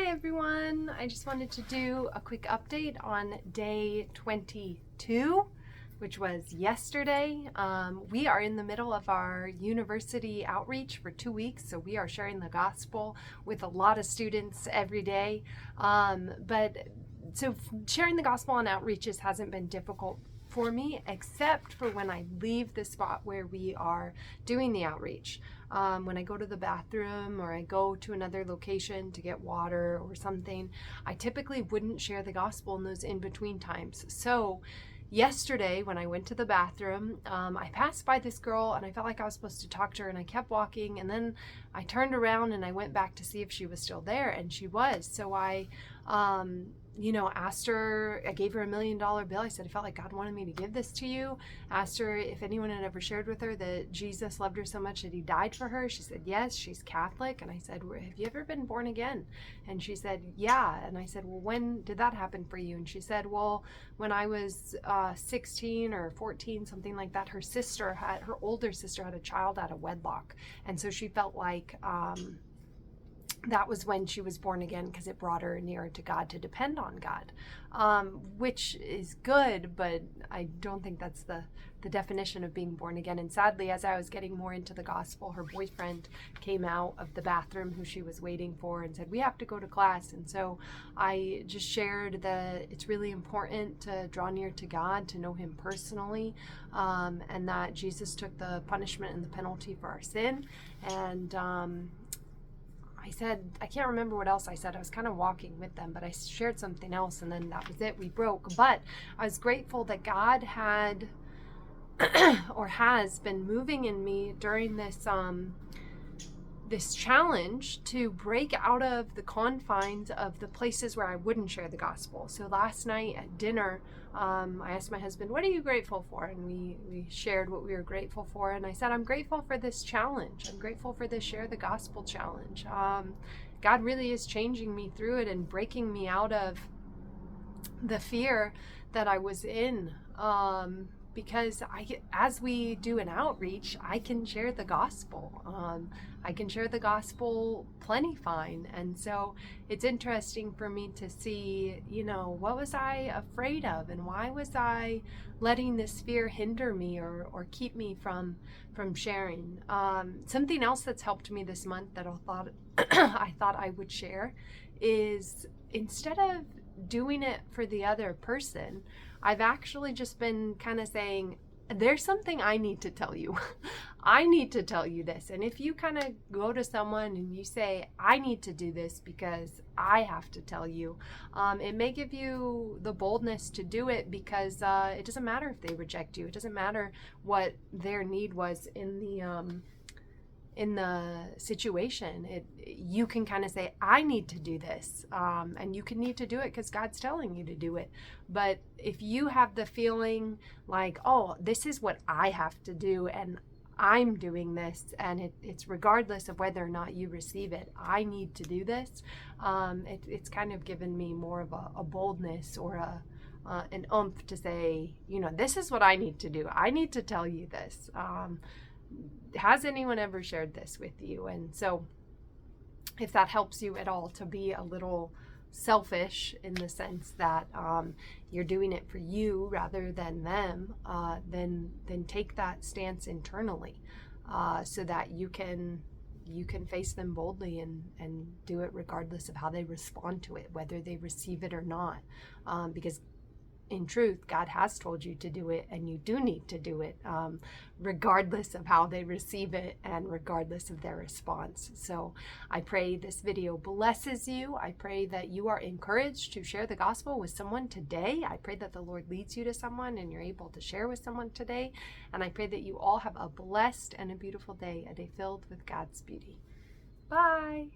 everyone. I just wanted to do a quick update on day 22, which was yesterday. We are in the middle of our university outreach for 2 weeks, so we are sharing the gospel with a lot of students every day. So sharing the gospel on outreaches hasn't been difficult for me, except for when I leave the spot where we are doing the outreach. When I go to the bathroom or I go to another location to get water or something, I typically wouldn't share the gospel in those in-between times. So yesterday when I went to the bathroom, I passed by this girl and I felt like I was supposed to talk to her, and I kept walking, and then I turned around and I went back to see if she was still there, and she was. So I asked her, I gave her $1 million bill. I said, I felt like God wanted me to give this to you. Asked her if anyone had ever shared with her that Jesus loved her so much that he died for her. She said, yes, she's Catholic. And I said, have you ever been born again? And she said, yeah. And I said, well, when did that happen for you? And she said, well, when I was 16 or 14, something like that, her older sister had a child out of wedlock. And so she felt like, that was when she was born again, because it brought her nearer to God, to depend on God, which is good, but I don't think that's the definition of being born again. And sadly, as I was getting more into the gospel, her boyfriend came out of the bathroom, who she was waiting for, and said, we have to go to class. And so I just shared that it's really important to draw near to God, to know him personally, and that Jesus took the punishment and the penalty for our sin. And I said, I can't remember what else I said. I was kind of walking with them, but I shared something else, and then that was it. We broke. But I was grateful that God had or has been moving in me during this this challenge to break out of the confines of the places where I wouldn't share the gospel. So last night at dinner, I asked my husband, what are you grateful for? And we shared what we were grateful for. And I said, I'm grateful for this challenge. I'm grateful for this Share the Gospel challenge. God really is changing me through it and breaking me out of the fear that I was in. Because as we do an outreach, I can share the gospel. I can share the gospel plenty fine. And so it's interesting for me to see, what was I afraid of, and why was I letting this fear hinder me or keep me from sharing? Something else that's helped me this month that I thought I would share is, instead of doing it for the other person, I've actually just been kind of saying, there's something I need to tell you. I need to tell you this. And if you kind of go to someone and you say, I need to do this because I have to tell you, it may give you the boldness to do it, because it doesn't matter if they reject you. It doesn't matter what their need was in the situation. You can kind of say, I need to do this, and you can need to do it because God's telling you to do it. But if you have the feeling like, oh, this is what I have to do, and I'm doing this, and it's regardless of whether or not you receive it, I need to do this, it's kind of given me more of a boldness or an oomph to say, this is what I need to do. I need to tell you this. Has anyone ever shared this with you? And so if that helps you at all to be a little selfish in the sense that you're doing it for you rather than them, then take that stance internally, so that you can face them boldly and do it regardless of how they respond to it, whether they receive it or not, because in truth, God has told you to do it, and you do need to do it, regardless of how they receive it and regardless of their response. So I pray this video blesses you. I pray that you are encouraged to share the gospel with someone today. I pray that the Lord leads you to someone and you're able to share with someone today. And I pray that you all have a blessed and a beautiful day, a day filled with God's beauty. Bye.